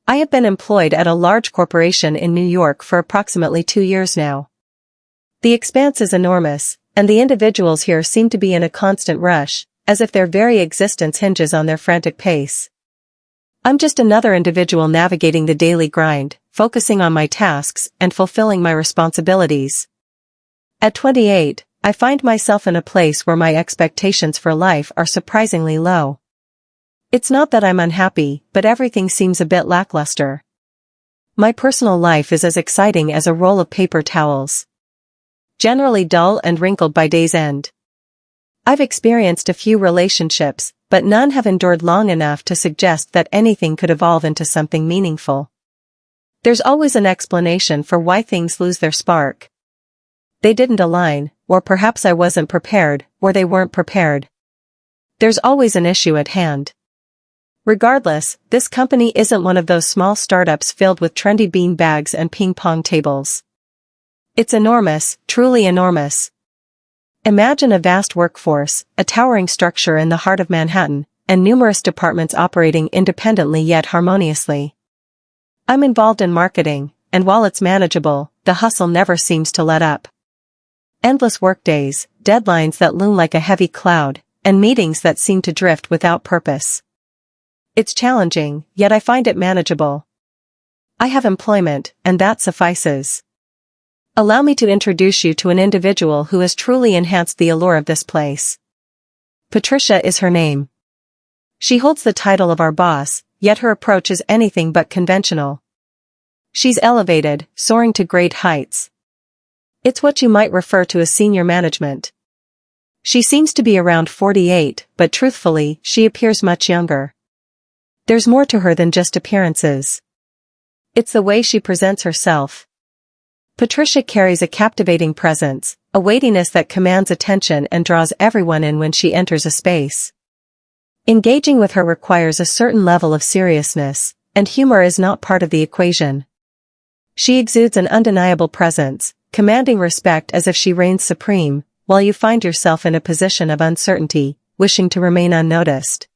I have been employed at a large corporation in New York for approximately 2 years now. The expanse is enormous, and the individuals here seem to be in a constant rush, as if their very existence hinges on their frantic pace. I'm just another individual navigating the daily grind, focusing on my tasks and fulfilling my responsibilities. At 28, I find myself in a place where my expectations for life are surprisingly low. It's not that I'm unhappy, but everything seems a bit lackluster. My personal life is as exciting as a roll of paper towels. Generally dull and wrinkled by day's end. I've experienced a few relationships, but none have endured long enough to suggest that anything could evolve into something meaningful. There's always an explanation for why things lose their spark. They didn't align, or perhaps I wasn't prepared, or they weren't prepared. There's always an issue at hand. Regardless, this company isn't one of those small startups filled with trendy bean bags and ping-pong tables. It's enormous, truly enormous. Imagine a vast workforce, a towering structure in the heart of Manhattan, and numerous departments operating independently yet harmoniously. I'm involved in marketing, and while it's manageable, the hustle never seems to let up. Endless workdays, deadlines that loom like a heavy cloud, and meetings that seem to drift without purpose. It's challenging, yet I find it manageable. I have employment, and that suffices. Allow me to introduce you to an individual who has truly enhanced the allure of this place. Patricia is her name. She holds the title of our boss, yet her approach is anything but conventional. She's elevated, soaring to great heights. It's what you might refer to as senior management. She seems to be around 48, but truthfully, she appears much younger. There's more to her than just appearances. It's the way she presents herself. Patricia carries a captivating presence, a weightiness that commands attention and draws everyone in when she enters a space. Engaging with her requires a certain level of seriousness, and humor is not part of the equation. She exudes an undeniable presence, commanding respect as if she reigns supreme, while you find yourself in a position of uncertainty, wishing to remain unnoticed.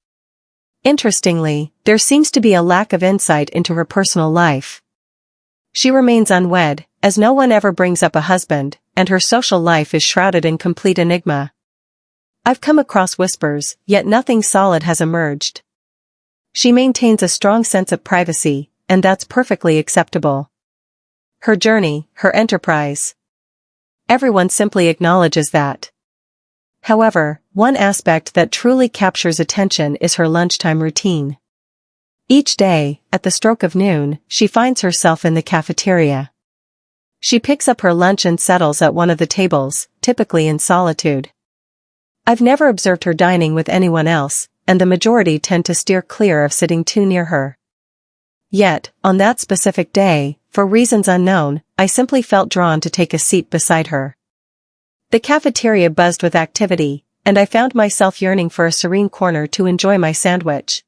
Interestingly, there seems to be a lack of insight into her personal life. She remains unwed, as no one ever brings up a husband, and her social life is shrouded in complete enigma. I've come across whispers, yet nothing solid has emerged. She maintains a strong sense of privacy, and that's perfectly acceptable. Her journey, her enterprise. Everyone simply acknowledges that. However, one aspect that truly captures attention is her lunchtime routine. Each day, at the stroke of noon, she finds herself in the cafeteria. She picks up her lunch and settles at one of the tables, typically in solitude. I've never observed her dining with anyone else, and the majority tend to steer clear of sitting too near her. Yet, on that specific day, for reasons unknown, I simply felt drawn to take a seat beside her. The cafeteria buzzed with activity, and I found myself yearning for a serene corner to enjoy my sandwich.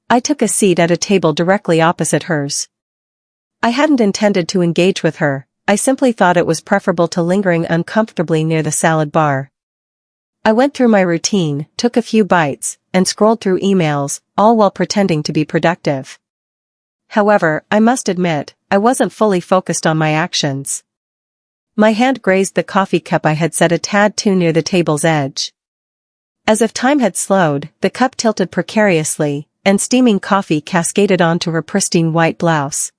I took a seat at a table directly opposite hers. I hadn't intended to engage with her, I simply thought it was preferable to lingering uncomfortably near the salad bar. I went through my routine, took a few bites, and scrolled through emails, all while pretending to be productive. However, I must admit, I wasn't fully focused on my actions. My hand grazed the coffee cup I had set a tad too near the table's edge. As if time had slowed, the cup tilted precariously, and steaming coffee cascaded onto her pristine white blouse.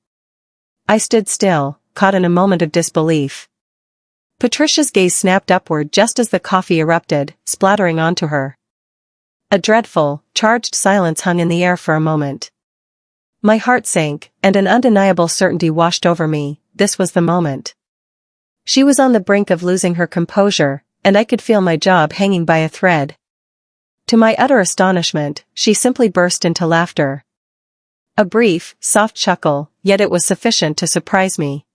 I stood still, caught in a moment of disbelief. Patricia's gaze snapped upward just as the coffee erupted, splattering onto her. A dreadful, charged silence hung in the air for a moment. My heart sank, and an undeniable certainty washed over me. This was the moment. She was on the brink of losing her composure, and I could feel my job hanging by a thread. To my utter astonishment, she simply burst into laughter. A brief, soft chuckle, yet it was sufficient to surprise me.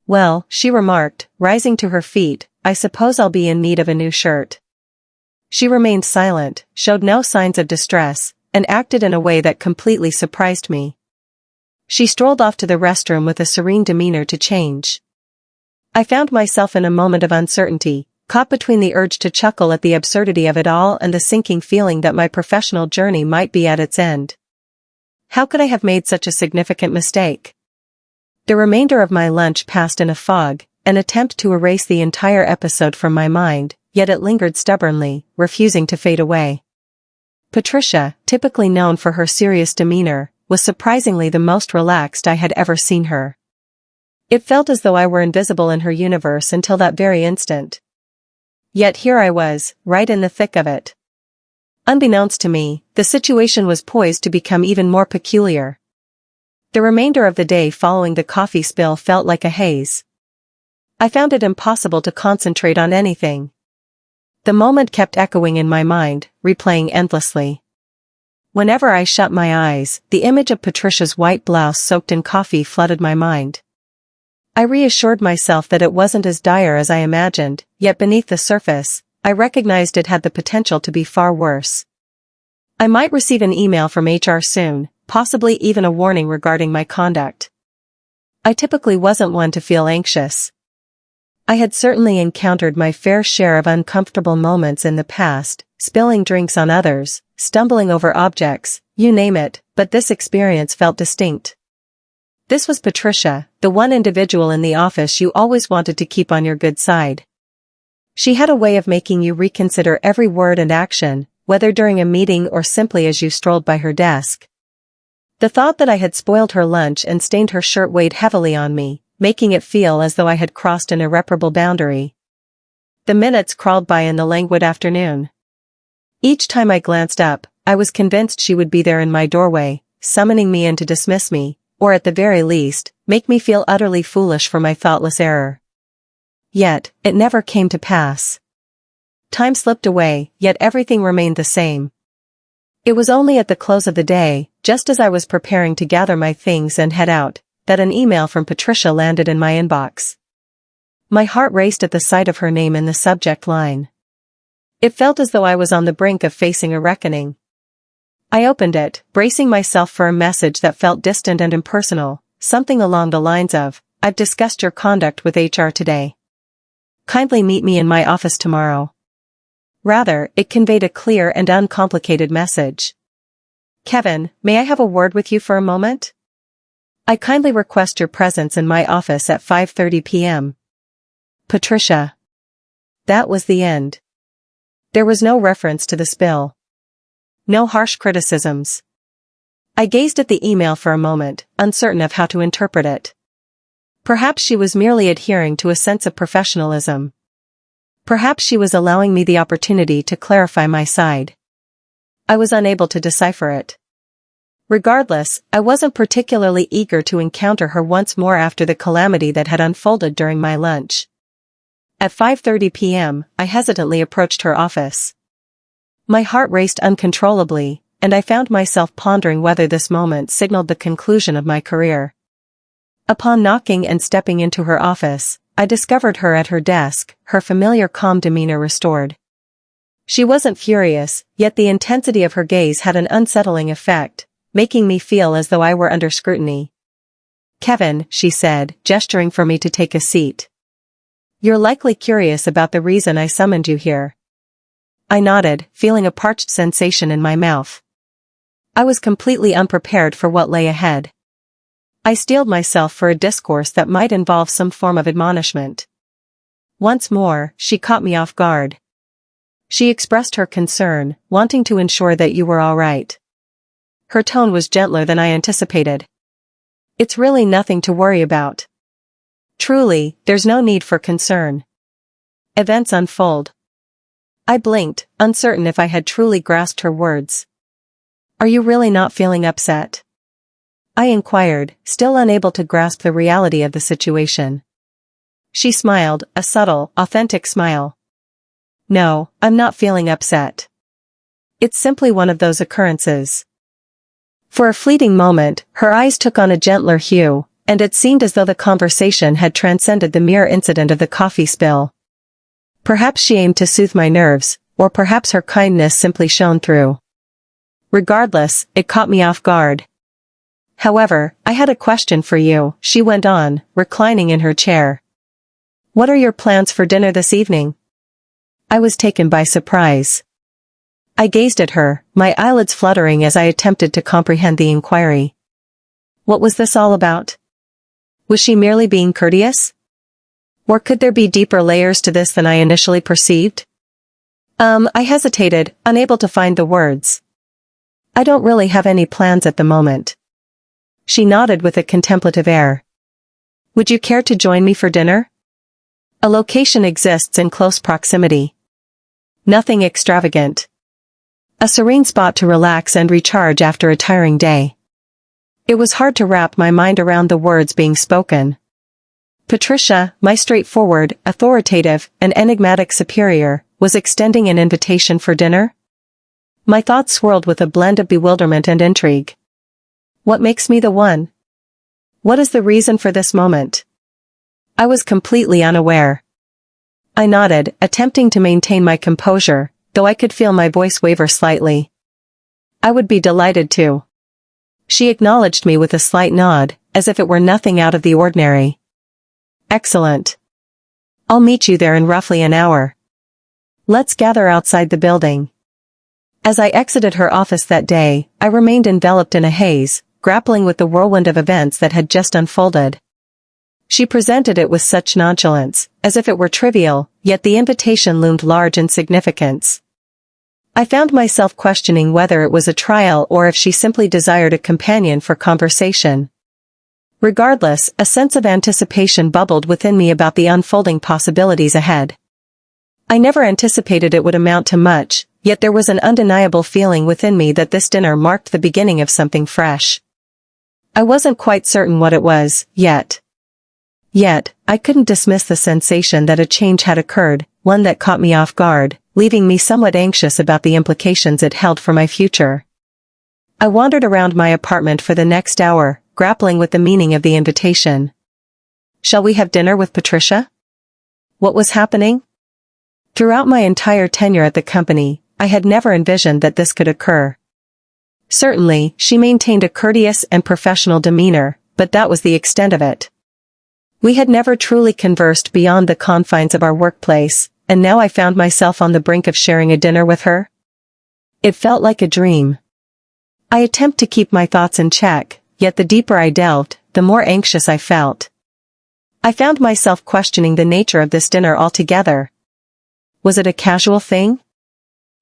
"Well," she remarked, rising to her feet, "I suppose I'll be in need of a new shirt." She remained silent, showed no signs of distress, and acted in a way that completely surprised me. She strolled off to the restroom with a serene demeanor to change. I found myself in a moment of uncertainty, caught between the urge to chuckle at the absurdity of it all and the sinking feeling that my professional journey might be at its end. How could I have made such a significant mistake? The remainder of my lunch passed in a fog, an attempt to erase the entire episode from my mind, yet it lingered stubbornly, refusing to fade away. Patricia, typically known for her serious demeanor, was surprisingly the most relaxed I had ever seen her. It felt as though I were invisible in her universe until that very instant. Yet here I was, right in the thick of it. Unbeknownst to me, the situation was poised to become even more peculiar. The remainder of the day following the coffee spill felt like a haze. I found it impossible to concentrate on anything. The moment kept echoing in my mind, replaying endlessly. Whenever I shut my eyes, the image of Patricia's white blouse soaked in coffee flooded my mind. I reassured myself that it wasn't as dire as I imagined, yet beneath the surface, I recognized it had the potential to be far worse. I might receive an email from HR soon, possibly even a warning regarding my conduct. I typically wasn't one to feel anxious. I had certainly encountered my fair share of uncomfortable moments in the past, spilling drinks on others, stumbling over objects, you name it, but this experience felt distinct. This was Patricia, the one individual in the office you always wanted to keep on your good side. She had a way of making you reconsider every word and action, whether during a meeting or simply as you strolled by her desk. The thought that I had spoiled her lunch and stained her shirt weighed heavily on me, making it feel as though I had crossed an irreparable boundary. The minutes crawled by in the languid afternoon. Each time I glanced up, I was convinced she would be there in my doorway, summoning me in to dismiss me, or at the very least, make me feel utterly foolish for my thoughtless error. Yet, it never came to pass. Time slipped away, yet everything remained the same. It was only at the close of the day, just as I was preparing to gather my things and head out, that an email from Patricia landed in my inbox. My heart raced at the sight of her name in the subject line. It felt as though I was on the brink of facing a reckoning. I opened it, bracing myself for a message that felt distant and impersonal, something along the lines of, "I've discussed your conduct with HR today. Kindly meet me in my office tomorrow." Rather, it conveyed a clear and uncomplicated message. "Kevin, may I have a word with you for a moment? I kindly request your presence in my office at 5:30 p.m. Patricia." That was the end. There was no reference to the spill. No harsh criticisms. I gazed at the email for a moment, uncertain of how to interpret it. Perhaps she was merely adhering to a sense of professionalism. Perhaps she was allowing me the opportunity to clarify my side. I was unable to decipher it. Regardless, I wasn't particularly eager to encounter her once more after the calamity that had unfolded during my lunch. At 5:30 p.m., I hesitantly approached her office. My heart raced uncontrollably, and I found myself pondering whether this moment signaled the conclusion of my career. Upon knocking and stepping into her office, I discovered her at her desk, her familiar calm demeanor restored. She wasn't furious, yet the intensity of her gaze had an unsettling effect, making me feel as though I were under scrutiny. "Kevin," she said, gesturing for me to take a seat. "You're likely curious about the reason I summoned you here." I nodded, feeling a parched sensation in my mouth. I was completely unprepared for what lay ahead. I steeled myself for a discourse that might involve some form of admonishment. Once more, she caught me off guard. She expressed her concern, wanting to ensure that you were all right. Her tone was gentler than I anticipated. "It's really nothing to worry about. Truly, there's no need for concern. Events unfold." I blinked, uncertain if I had truly grasped her words. "Are you really not feeling upset?" I inquired, still unable to grasp the reality of the situation. She smiled, a subtle, authentic smile. "No, I'm not feeling upset. It's simply one of those occurrences." For a fleeting moment, her eyes took on a gentler hue, and it seemed as though the conversation had transcended the mere incident of the coffee spill. Perhaps she aimed to soothe my nerves, or perhaps her kindness simply shone through. Regardless, it caught me off guard. "However, I had a question for you," she went on, reclining in her chair. "What are your plans for dinner this evening?" I was taken by surprise. I gazed at her, my eyelids fluttering as I attempted to comprehend the inquiry. What was this all about? Was she merely being courteous? Or could there be deeper layers to this than I initially perceived? I hesitated, unable to find the words. I don't really have any plans at the moment. She nodded with a contemplative air. Would you care to join me for dinner? A location exists in close proximity. Nothing extravagant. A serene spot to relax and recharge after a tiring day. It was hard to wrap my mind around the words being spoken. Patricia, my straightforward, authoritative, and enigmatic superior, was extending an invitation for dinner? My thoughts swirled with a blend of bewilderment and intrigue. What makes me the one? What is the reason for this moment? I was completely unaware. I nodded, attempting to maintain my composure, though I could feel my voice waver slightly. I would be delighted to. She acknowledged me with a slight nod, as if it were nothing out of the ordinary. Excellent. I'll meet you there in roughly an hour. Let's gather outside the building. As I exited her office that day, I remained enveloped in a haze, grappling with the whirlwind of events that had just unfolded. She presented it with such nonchalance, as if it were trivial, yet the invitation loomed large in significance. I found myself questioning whether it was a trial or if she simply desired a companion for conversation. Regardless, a sense of anticipation bubbled within me about the unfolding possibilities ahead. I never anticipated it would amount to much, yet there was an undeniable feeling within me that this dinner marked the beginning of something fresh. I wasn't quite certain what it was, yet. Yet, I couldn't dismiss the sensation that a change had occurred, one that caught me off guard, leaving me somewhat anxious about the implications it held for my future. I wandered around my apartment for the next hour, grappling with the meaning of the invitation. Shall we have dinner with Patricia? What was happening? Throughout my entire tenure at the company, I had never envisioned that this could occur. Certainly, she maintained a courteous and professional demeanor, but that was the extent of it. We had never truly conversed beyond the confines of our workplace, and now I found myself on the brink of sharing a dinner with her. It felt like a dream. I attempted to keep my thoughts in check, yet the deeper I delved, the more anxious I felt. I found myself questioning the nature of this dinner altogether. Was it a casual thing?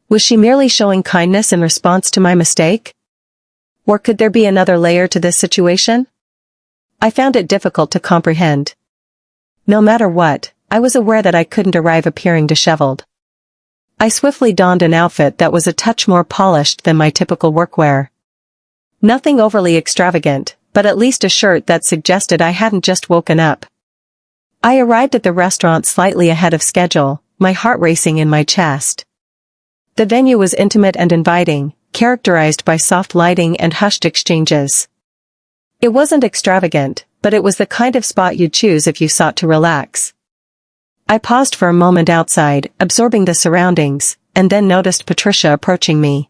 Was she merely showing kindness in response to my mistake? Or could there be another layer to this situation? I found it difficult to comprehend. No matter what, I was aware that I couldn't arrive appearing disheveled. I swiftly donned an outfit that was a touch more polished than my typical workwear. Nothing overly extravagant, but at least a shirt that suggested I hadn't just woken up. I arrived at the restaurant slightly ahead of schedule, my heart racing in my chest. The venue was intimate and inviting, characterized by soft lighting and hushed exchanges. It wasn't extravagant, but it was the kind of spot you'd choose if you sought to relax. I paused for a moment outside, absorbing the surroundings, and then noticed Patricia approaching me.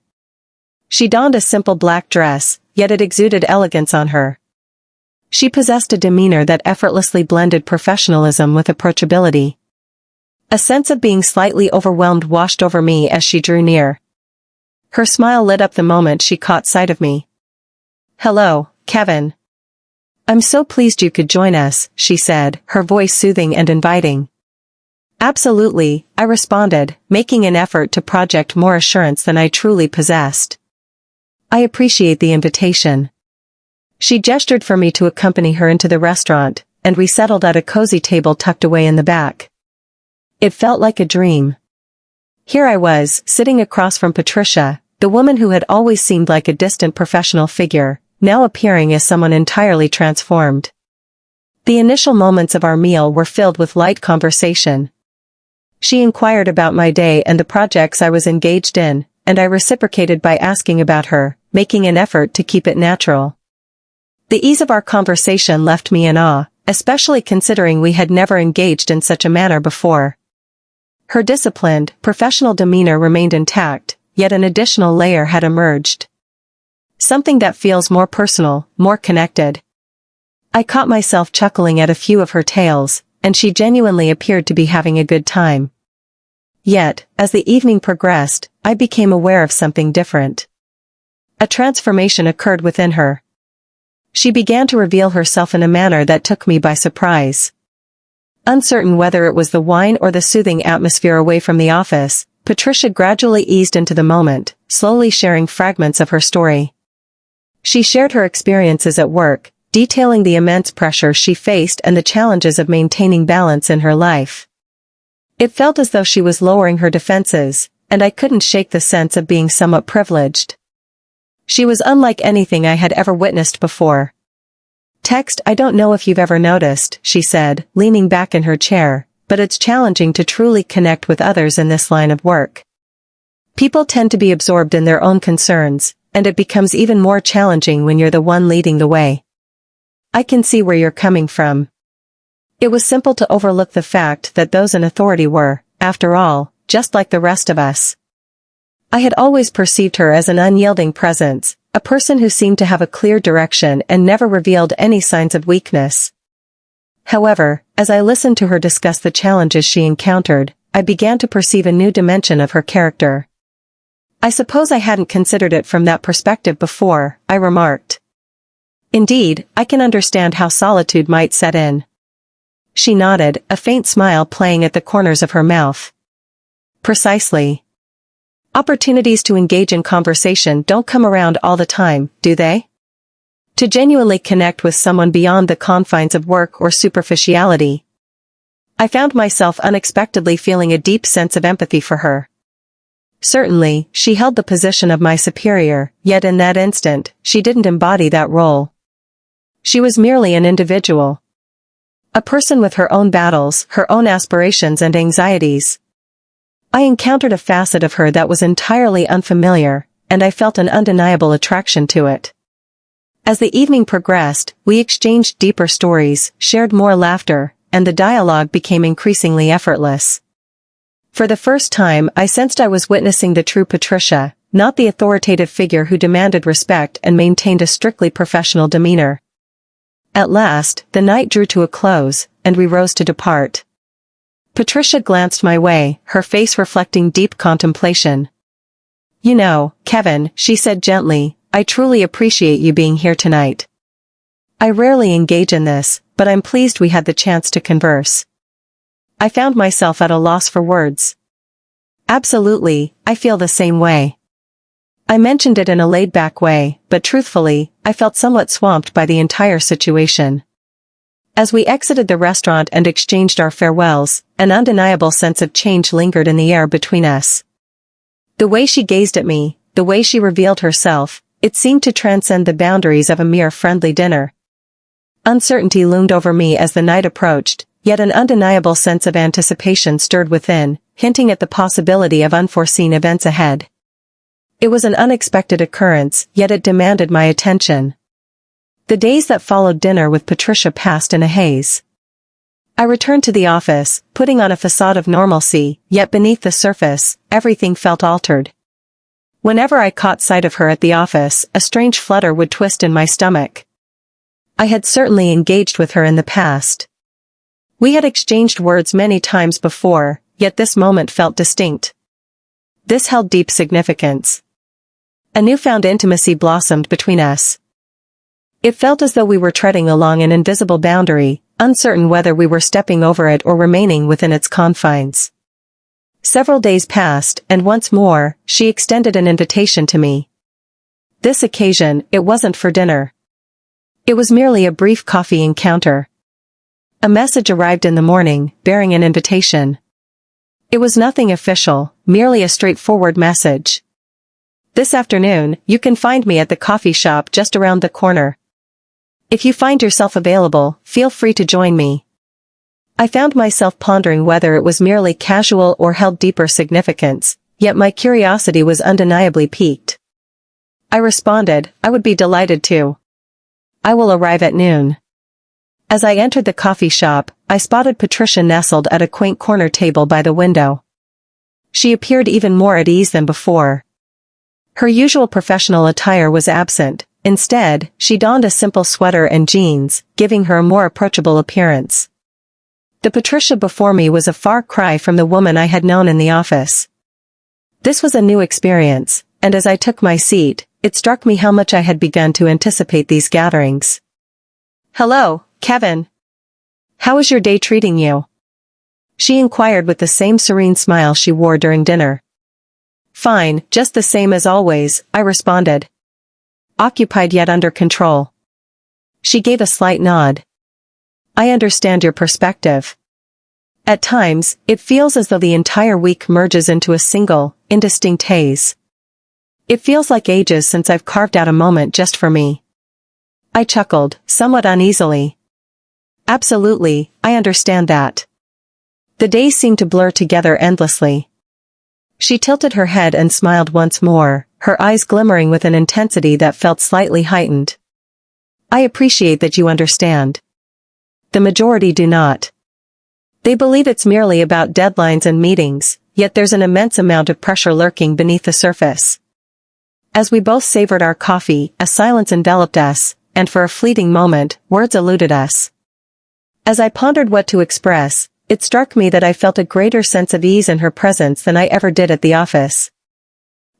She donned a simple black dress, yet it exuded elegance on her. She possessed a demeanor that effortlessly blended professionalism with approachability. A sense of being slightly overwhelmed washed over me as she drew near. Her smile lit up the moment she caught sight of me. "Hello, Kevin. I'm so pleased you could join us," she said, her voice soothing and inviting. "Absolutely," I responded, making an effort to project more assurance than I truly possessed. "I appreciate the invitation." She gestured for me to accompany her into the restaurant, and we settled at a cozy table tucked away in the back. It felt like a dream. Here I was, sitting across from Patricia, the woman who had always seemed like a distant professional figure, now appearing as someone entirely transformed. The initial moments of our meal were filled with light conversation. She inquired about my day and the projects I was engaged in, and I reciprocated by asking about her, making an effort to keep it natural. The ease of our conversation left me in awe, especially considering we had never engaged in such a manner before. Her disciplined, professional demeanor remained intact, yet an additional layer had emerged. Something that feels more personal, more connected. I caught myself chuckling at a few of her tales, and she genuinely appeared to be having a good time. Yet, as the evening progressed, I became aware of something different. A transformation occurred within her. She began to reveal herself in a manner that took me by surprise. Uncertain whether it was the wine or the soothing atmosphere away from the office, Patricia gradually eased into the moment, slowly sharing fragments of her story. She shared her experiences at work, detailing the immense pressure she faced and the challenges of maintaining balance in her life. It felt as though she was lowering her defenses, and I couldn't shake the sense of being somewhat privileged. She was unlike anything I had ever witnessed before. "Text, I don't know if you've ever noticed," she said, leaning back in her chair, "but it's challenging to truly connect with others in this line of work. People tend to be absorbed in their own concerns, and it becomes even more challenging when you're the one leading the way. I can see where you're coming from." It was simple to overlook the fact that those in authority were, after all, just like the rest of us. I had always perceived her as an unyielding presence, a person who seemed to have a clear direction and never revealed any signs of weakness. However, as I listened to her discuss the challenges she encountered, I began to perceive a new dimension of her character. "I suppose I hadn't considered it from that perspective before," I remarked. "Indeed, I can understand how solitude might set in." She nodded, a faint smile playing at the corners of her mouth. "Precisely. Opportunities to engage in conversation don't come around all the time, do they? To genuinely connect with someone beyond the confines of work or superficiality." I found myself unexpectedly feeling a deep sense of empathy for her. Certainly, she held the position of my superior, yet in that instant, she didn't embody that role. She was merely an individual. A person with her own battles, her own aspirations and anxieties. I encountered a facet of her that was entirely unfamiliar, and I felt an undeniable attraction to it. As the evening progressed, we exchanged deeper stories, shared more laughter, and the dialogue became increasingly effortless. For the first time, I sensed I was witnessing the true Patricia, not the authoritative figure who demanded respect and maintained a strictly professional demeanor. At last, the night drew to a close, and we rose to depart. Patricia glanced my way, her face reflecting deep contemplation. "You know, Kevin," she said gently, "I truly appreciate you being here tonight. I rarely engage in this, but I'm pleased we had the chance to converse." I found myself at a loss for words. "Absolutely, I feel the same way." I mentioned it in a laid-back way, but truthfully, I felt somewhat swamped by the entire situation. As we exited the restaurant and exchanged our farewells, an undeniable sense of change lingered in the air between us. The way she gazed at me, the way she revealed herself, it seemed to transcend the boundaries of a mere friendly dinner. Uncertainty loomed over me as the night approached, yet an undeniable sense of anticipation stirred within, hinting at the possibility of unforeseen events ahead. It was an unexpected occurrence, yet it demanded my attention. The days that followed dinner with Patricia passed in a haze. I returned to the office, putting on a facade of normalcy, yet beneath the surface, everything felt altered. Whenever I caught sight of her at the office, a strange flutter would twist in my stomach. I had certainly engaged with her in the past. We had exchanged words many times before, yet this moment felt distinct. This held deep significance. A newfound intimacy blossomed between us. It felt as though we were treading along an invisible boundary, uncertain whether we were stepping over it or remaining within its confines. Several days passed, and once more, she extended an invitation to me. This occasion, it wasn't for dinner. It was merely a brief coffee encounter. A message arrived in the morning, bearing an invitation. It was nothing official, merely a straightforward message. "This afternoon, you can find me at the coffee shop just around the corner. If you find yourself available, feel free to join me." I found myself pondering whether it was merely casual or held deeper significance, yet my curiosity was undeniably piqued. I responded, "I would be delighted to. I will arrive at noon." As I entered the coffee shop, I spotted Patricia nestled at a quaint corner table by the window. She appeared even more at ease than before. Her usual professional attire was absent. Instead, she donned a simple sweater and jeans, giving her a more approachable appearance. The Patricia before me was a far cry from the woman I had known in the office. This was a new experience, and as I took my seat, it struck me how much I had begun to anticipate these gatherings. "Hello, Kevin. How is your day treating you?" she inquired with the same serene smile she wore during dinner. "Fine, just the same as always," I responded. "Occupied yet under control." She gave a slight nod. "I understand your perspective. At times, it feels as though the entire week merges into a single, indistinct haze. It feels like ages since I've carved out a moment just for me." I chuckled, somewhat uneasily. "Absolutely, I understand that. The days seem to blur together endlessly." She tilted her head and smiled once more, her eyes glimmering with an intensity that felt slightly heightened. "I appreciate that you understand. The majority do not. They believe it's merely about deadlines and meetings, yet there's an immense amount of pressure lurking beneath the surface." As we both savored our coffee, a silence enveloped us, and for a fleeting moment, words eluded us. As I pondered what to express, it struck me that I felt a greater sense of ease in her presence than I ever did at the office.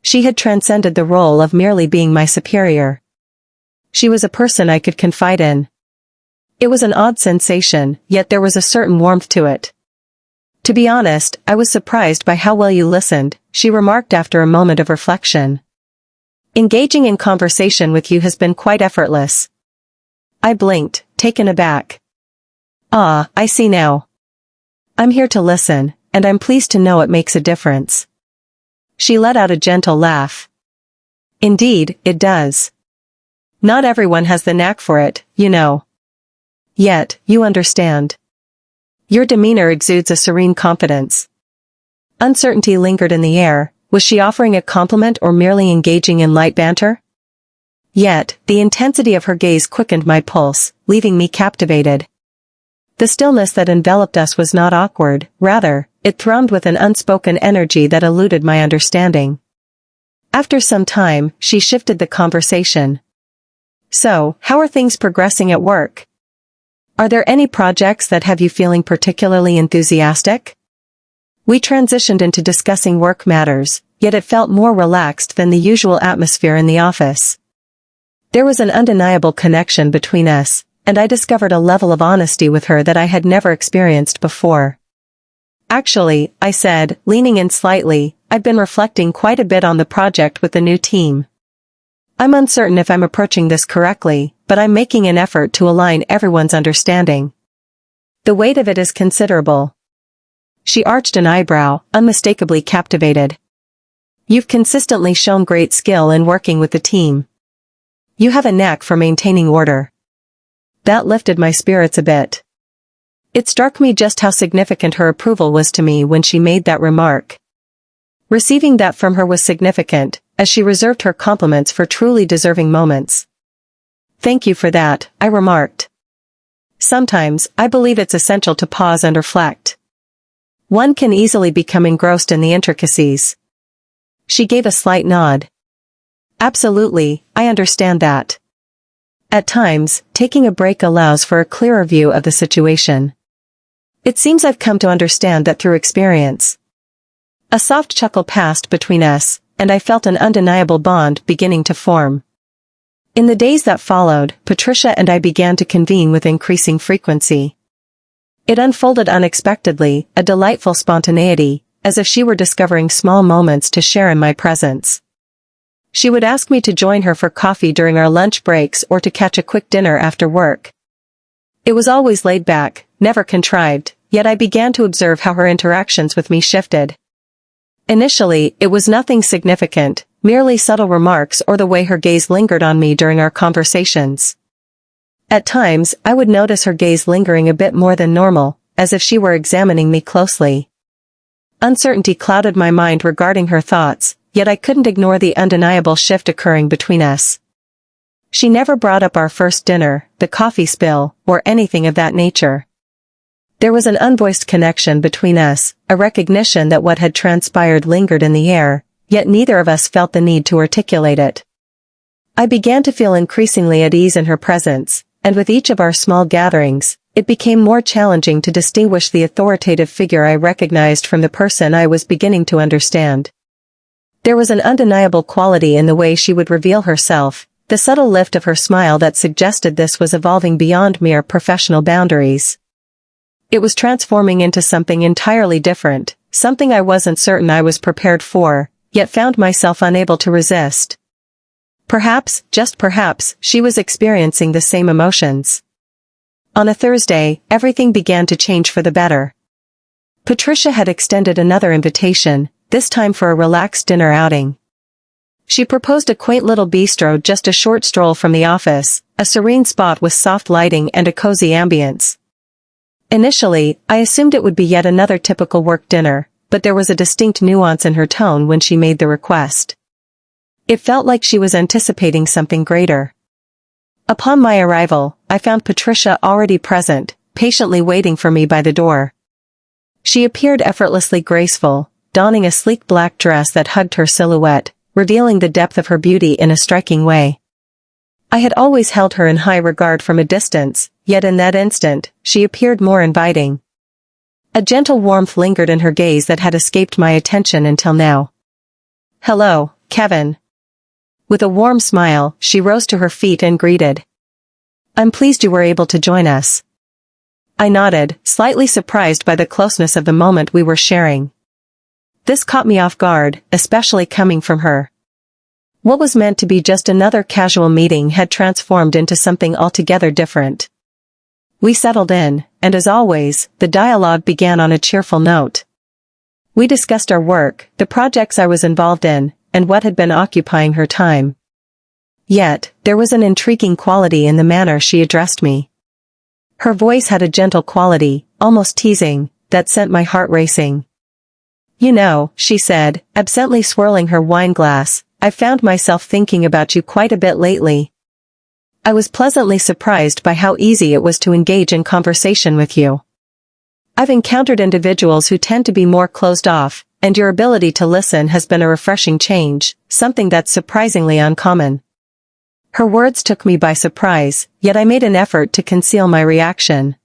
She had transcended the role of merely being my superior. She was a person I could confide in. It was an odd sensation, yet there was a certain warmth to it. "To be honest, I was surprised by how well you listened," she remarked after a moment of reflection. "Engaging in conversation with you has been quite effortless." I blinked, taken aback. "Ah, I see now. I'm here to listen, and I'm pleased to know it makes a difference." She let out a gentle laugh. "Indeed, it does. Not everyone has the knack for it, you know. Yet, you understand. Your demeanor exudes a serene confidence." Uncertainty lingered in the air. Was she offering a compliment or merely engaging in light banter? Yet, the intensity of her gaze quickened my pulse, leaving me captivated. The stillness that enveloped us was not awkward, rather, it thrummed with an unspoken energy that eluded my understanding. After some time, she shifted the conversation. "So, how are things progressing at work? Are there any projects that have you feeling particularly enthusiastic?" We transitioned into discussing work matters, yet it felt more relaxed than the usual atmosphere in the office. There was an undeniable connection between us, and I discovered a level of honesty with her that I had never experienced before. "Actually," I said, leaning in slightly, "I've been reflecting quite a bit on the project with the new team. I'm uncertain if I'm approaching this correctly, but I'm making an effort to align everyone's understanding. The weight of it is considerable." She arched an eyebrow, unmistakably captivated. "You've consistently shown great skill in working with the team. You have a knack for maintaining order." That lifted my spirits a bit. It struck me just how significant her approval was to me when she made that remark. Receiving that from her was significant, as she reserved her compliments for truly deserving moments. "Thank you for that," I remarked. "Sometimes, I believe it's essential to pause and reflect. One can easily become engrossed in the intricacies." She gave a slight nod. "Absolutely, I understand that. At times, taking a break allows for a clearer view of the situation. It seems I've come to understand that through experience." A soft chuckle passed between us, and I felt an undeniable bond beginning to form. In the days that followed, Patricia and I began to convene with increasing frequency. It unfolded unexpectedly, a delightful spontaneity, as if she were discovering small moments to share in my presence. She would ask me to join her for coffee during our lunch breaks or to catch a quick dinner after work. It was always laid back, never contrived, yet I began to observe how her interactions with me shifted. Initially, it was nothing significant, merely subtle remarks or the way her gaze lingered on me during our conversations. At times, I would notice her gaze lingering a bit more than normal, as if she were examining me closely. Uncertainty clouded my mind regarding her thoughts, yet I couldn't ignore the undeniable shift occurring between us. She never brought up our first dinner, the coffee spill, or anything of that nature. There was an unvoiced connection between us, a recognition that what had transpired lingered in the air, yet neither of us felt the need to articulate it. I began to feel increasingly at ease in her presence, and with each of our small gatherings, it became more challenging to distinguish the authoritative figure I recognized from the person I was beginning to understand. There was an undeniable quality in the way she would reveal herself, the subtle lift of her smile that suggested this was evolving beyond mere professional boundaries. It was transforming into something entirely different, something I wasn't certain I was prepared for, yet found myself unable to resist. Perhaps, just perhaps, she was experiencing the same emotions. On a Thursday, everything began to change for the better. Patricia had extended another invitation, this time for a relaxed dinner outing. She proposed a quaint little bistro just a short stroll from the office, a serene spot with soft lighting and a cozy ambience. Initially, I assumed it would be yet another typical work dinner, but there was a distinct nuance in her tone when she made the request. It felt like she was anticipating something greater. Upon my arrival, I found Patricia already present, patiently waiting for me by the door. She appeared effortlessly graceful, donning a sleek black dress that hugged her silhouette, revealing the depth of her beauty in a striking way. I had always held her in high regard from a distance, yet in that instant, she appeared more inviting. A gentle warmth lingered in her gaze that had escaped my attention until now. "Hello, Kevin." With a warm smile, she rose to her feet and greeted. "I'm pleased you were able to join us." I nodded, slightly surprised by the closeness of the moment we were sharing. This caught me off guard, especially coming from her. What was meant to be just another casual meeting had transformed into something altogether different. We settled in, and as always, the dialogue began on a cheerful note. We discussed our work, the projects I was involved in, and what had been occupying her time. Yet, there was an intriguing quality in the manner she addressed me. Her voice had a gentle quality, almost teasing, that sent my heart racing. "You know," she said, absently swirling her wine glass, "I've found myself thinking about you quite a bit lately." I was pleasantly surprised by how easy it was to engage in conversation with you. I've encountered individuals who tend to be more closed off, and your ability to listen has been a refreshing change, something that's surprisingly uncommon. Her words took me by surprise, yet I made an effort to conceal my reaction.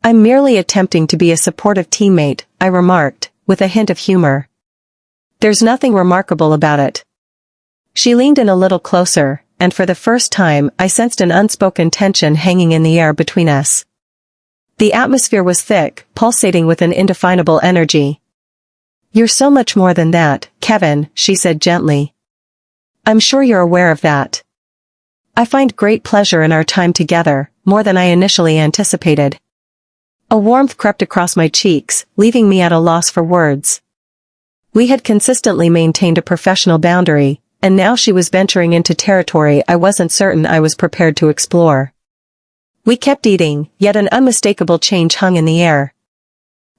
"I'm merely attempting to be a supportive teammate," I remarked, with a hint of humor. "There's nothing remarkable about it." She leaned in a little closer, and for the first time I sensed an unspoken tension hanging in the air between us. The atmosphere was thick, pulsating with an indefinable energy. "You're so much more than that, Kevin," she said gently. "I'm sure you're aware of that. I find great pleasure in our time together, more than I initially anticipated." A warmth crept across my cheeks, leaving me at a loss for words. We had consistently maintained a professional boundary, and now she was venturing into territory I wasn't certain I was prepared to explore. We kept eating, yet an unmistakable change hung in the air.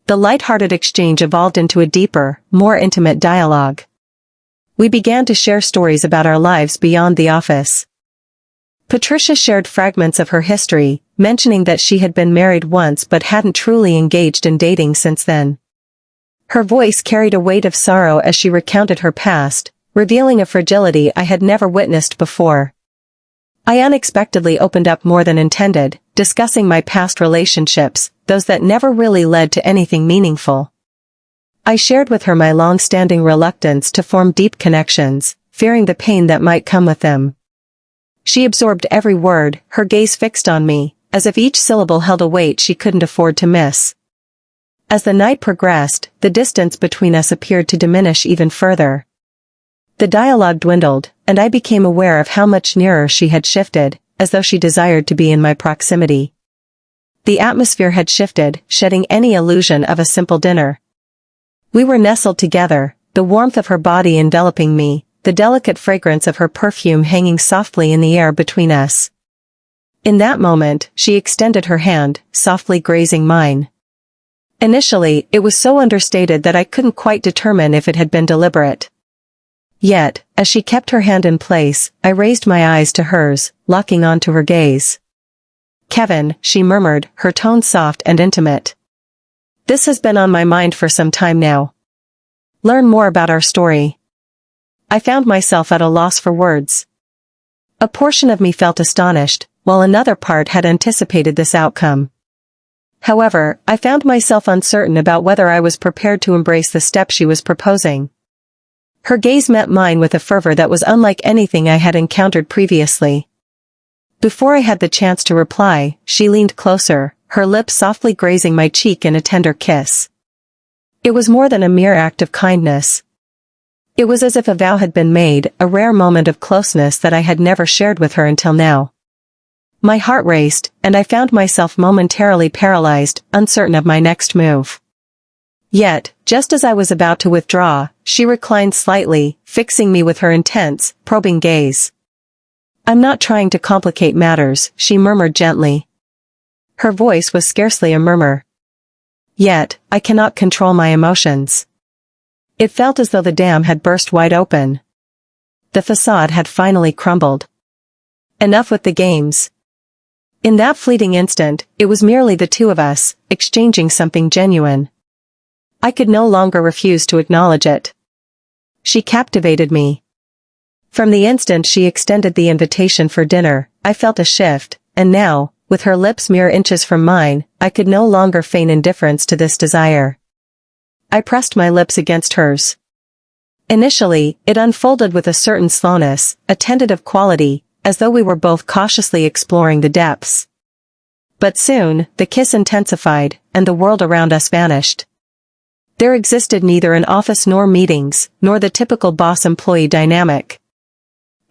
The light-hearted exchange evolved into a deeper, more intimate dialogue. We began to share stories about our lives beyond the office. Patricia shared fragments of her history, mentioning that she had been married once but hadn't truly engaged in dating since then. Her voice carried a weight of sorrow as she recounted her past, revealing a fragility I had never witnessed before. I unexpectedly opened up more than intended, discussing my past relationships, those that never really led to anything meaningful. I shared with her my long-standing reluctance to form deep connections, fearing the pain that might come with them. She absorbed every word, her gaze fixed on me, as if each syllable held a weight she couldn't afford to miss. As the night progressed, the distance between us appeared to diminish even further. The dialogue dwindled, and I became aware of how much nearer she had shifted, as though she desired to be in my proximity. The atmosphere had shifted, shedding any illusion of a simple dinner. We were nestled together, the warmth of her body enveloping me, the delicate fragrance of her perfume hanging softly in the air between us. In that moment, she extended her hand, softly grazing mine. Initially, it was so understated that I couldn't quite determine if it had been deliberate. Yet, as she kept her hand in place, I raised my eyes to hers, locking onto her gaze. "Kevin," she murmured, her tone soft and intimate. "This has been on my mind for some time now. Learn more about our story." I found myself at a loss for words. A portion of me felt astonished, while another part had anticipated this outcome. However, I found myself uncertain about whether I was prepared to embrace the step she was proposing. Her gaze met mine with a fervor that was unlike anything I had encountered previously. Before I had the chance to reply, she leaned closer, her lips softly grazing my cheek in a tender kiss. It was more than a mere act of kindness. It was as if a vow had been made, a rare moment of closeness that I had never shared with her until now. My heart raced, and I found myself momentarily paralyzed, uncertain of my next move. Yet, just as I was about to withdraw, she reclined slightly, fixing me with her intense, probing gaze. "I'm not trying to complicate matters," she murmured gently. Her voice was scarcely a murmur. Yet, I cannot control my emotions. It felt as though the dam had burst wide open. The facade had finally crumbled. Enough with the games. In that fleeting instant, it was merely the two of us, exchanging something genuine. I could no longer refuse to acknowledge it. She captivated me. From the instant she extended the invitation for dinner, I felt a shift, and now, with her lips mere inches from mine, I could no longer feign indifference to this desire. I pressed my lips against hers. Initially, it unfolded with a certain slowness, a tentative quality, as though we were both cautiously exploring the depths. But soon, the kiss intensified, and the world around us vanished. There existed neither an office nor meetings, nor the typical boss-employee dynamic.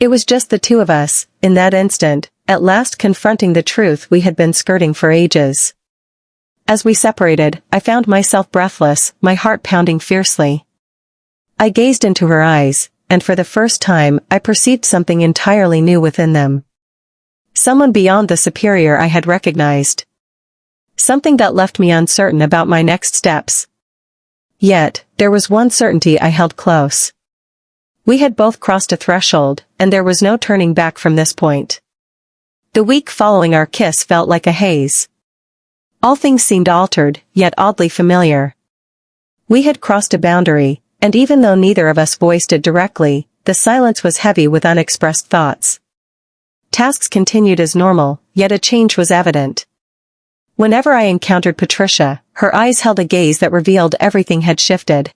It was just the two of us, in that instant, at last confronting the truth we had been skirting for ages. As we separated, I found myself breathless, my heart pounding fiercely. I gazed into her eyes, and for the first time, I perceived something entirely new within them. Someone beyond the superior I had recognized. Something that left me uncertain about my next steps. Yet, there was one certainty I held close. We had both crossed a threshold, and there was no turning back from this point. The week following our kiss felt like a haze. All things seemed altered, yet oddly familiar. We had crossed a boundary, and even though neither of us voiced it directly, the silence was heavy with unexpressed thoughts. Tasks continued as normal, yet a change was evident. Whenever I encountered Patricia, her eyes held a gaze that revealed everything had shifted.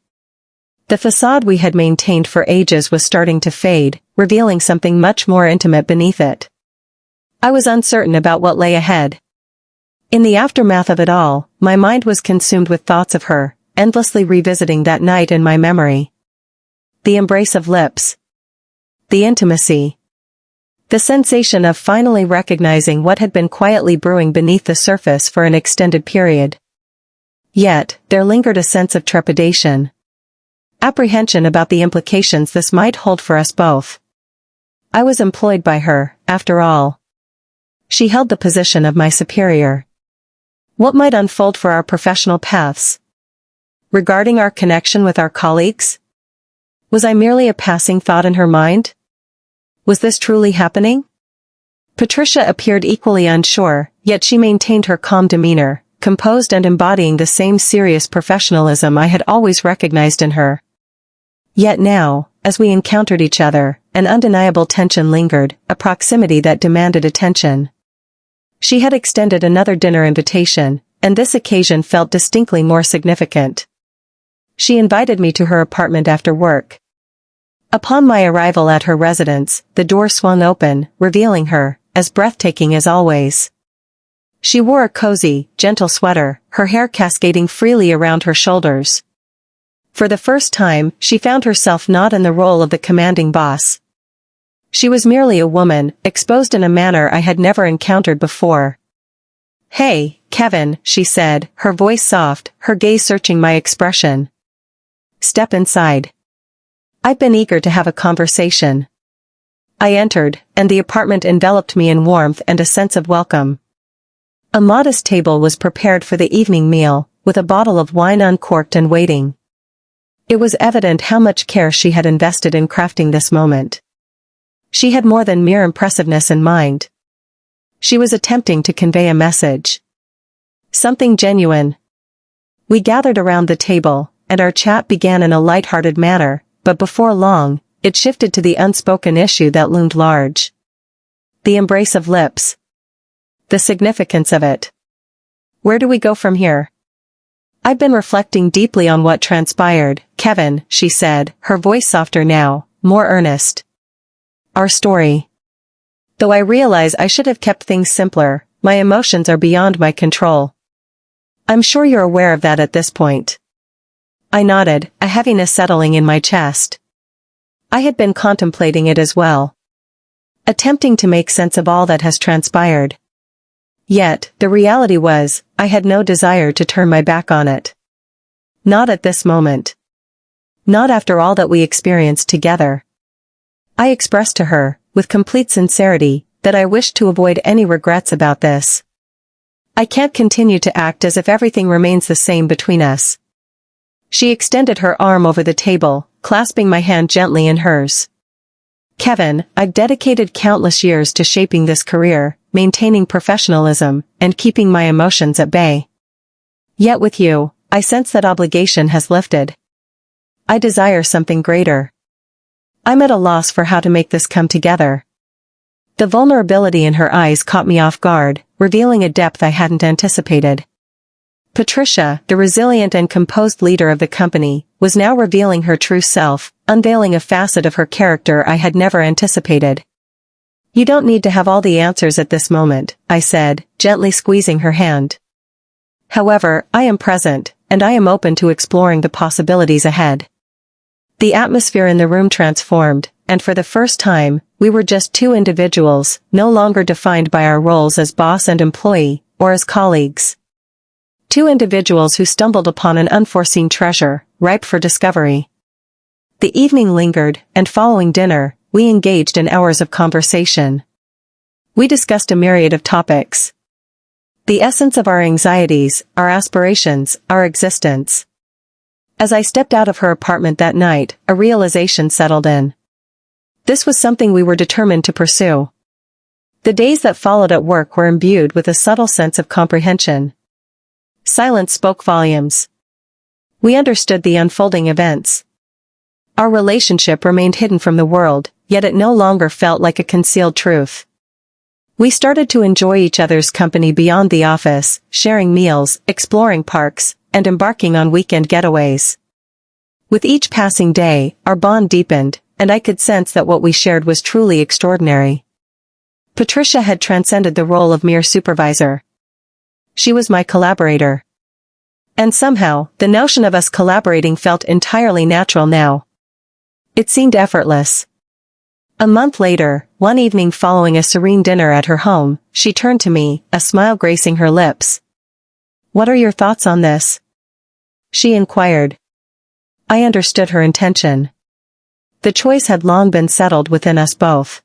The facade we had maintained for ages was starting to fade, revealing something much more intimate beneath it. I was uncertain about what lay ahead. In the aftermath of it all, my mind was consumed with thoughts of her, endlessly revisiting that night in my memory. The embrace of lips. The intimacy. The sensation of finally recognizing what had been quietly brewing beneath the surface for an extended period. Yet, there lingered a sense of trepidation. Apprehension about the implications this might hold for us both. I was employed by her, after all. She held the position of my superior. What might unfold for our professional paths? Regarding our connection with our colleagues? Was I merely a passing thought in her mind? Was this truly happening? Patricia appeared equally unsure, yet she maintained her calm demeanor, composed and embodying the same serious professionalism I had always recognized in her. Yet now, as we encountered each other, an undeniable tension lingered, a proximity that demanded attention. She had extended another dinner invitation, and this occasion felt distinctly more significant. She invited me to her apartment after work. Upon my arrival at her residence, the door swung open, revealing her, as breathtaking as always. She wore a cozy, gentle sweater, her hair cascading freely around her shoulders. For the first time, she found herself not in the role of the commanding boss. She was merely a woman, exposed in a manner I had never encountered before. "Hey, Kevin," she said, her voice soft, her gaze searching my expression. "Step inside. I've been eager to have a conversation." I entered, and the apartment enveloped me in warmth and a sense of welcome. A modest table was prepared for the evening meal, with a bottle of wine uncorked and waiting. It was evident how much care she had invested in crafting this moment. She had more than mere impressiveness in mind. She was attempting to convey a message. Something genuine. We gathered around the table, and our chat began in a light-hearted manner, but before long, it shifted to the unspoken issue that loomed large. The embrace of lips. The significance of it. Where do we go from here? I've been reflecting deeply on what transpired, Kevin, she said, her voice softer now, more earnest. Our story. Though I realize I should have kept things simpler, my emotions are beyond my control. I'm sure you're aware of that at this point. I nodded, a heaviness settling in my chest. I had been contemplating it as well. Attempting to make sense of all that has transpired. Yet, the reality was, I had no desire to turn my back on it. Not at this moment. Not after all that we experienced together. I expressed to her, with complete sincerity, that I wished to avoid any regrets about this. I can't continue to act as if everything remains the same between us. She extended her arm over the table, clasping my hand gently in hers. Kevin, I've dedicated countless years to shaping this career, maintaining professionalism, and keeping my emotions at bay. Yet with you, I sense that obligation has lifted. I desire something greater. I'm at a loss for how to make this come together. The vulnerability in her eyes caught me off guard, revealing a depth I hadn't anticipated. Patricia, the resilient and composed leader of the company, was now revealing her true self, unveiling a facet of her character I had never anticipated. You don't need to have all the answers at this moment, I said, gently squeezing her hand. However, I am present, and I am open to exploring the possibilities ahead. The atmosphere in the room transformed, and for the first time, we were just two individuals, no longer defined by our roles as boss and employee, or as colleagues. Two individuals who stumbled upon an unforeseen treasure, ripe for discovery. The evening lingered, and following dinner, we engaged in hours of conversation. We discussed a myriad of topics. The essence of our anxieties, our aspirations, our existence. As I stepped out of her apartment that night, a realization settled in. This was something we were determined to pursue. The days that followed at work were imbued with a subtle sense of comprehension. Silence spoke volumes. We understood the unfolding events. Our relationship remained hidden from the world, yet it no longer felt like a concealed truth. We started to enjoy each other's company beyond the office, sharing meals, exploring parks, and embarking on weekend getaways. With each passing day, our bond deepened, and I could sense that what we shared was truly extraordinary. Patricia had transcended the role of mere supervisor. She was my collaborator. And somehow, the notion of us collaborating felt entirely natural now. It seemed effortless. A month later, one evening following a serene dinner at her home, she turned to me, a smile gracing her lips. "What are your thoughts on this?" she inquired. I understood her intention. The choice had long been settled within us both.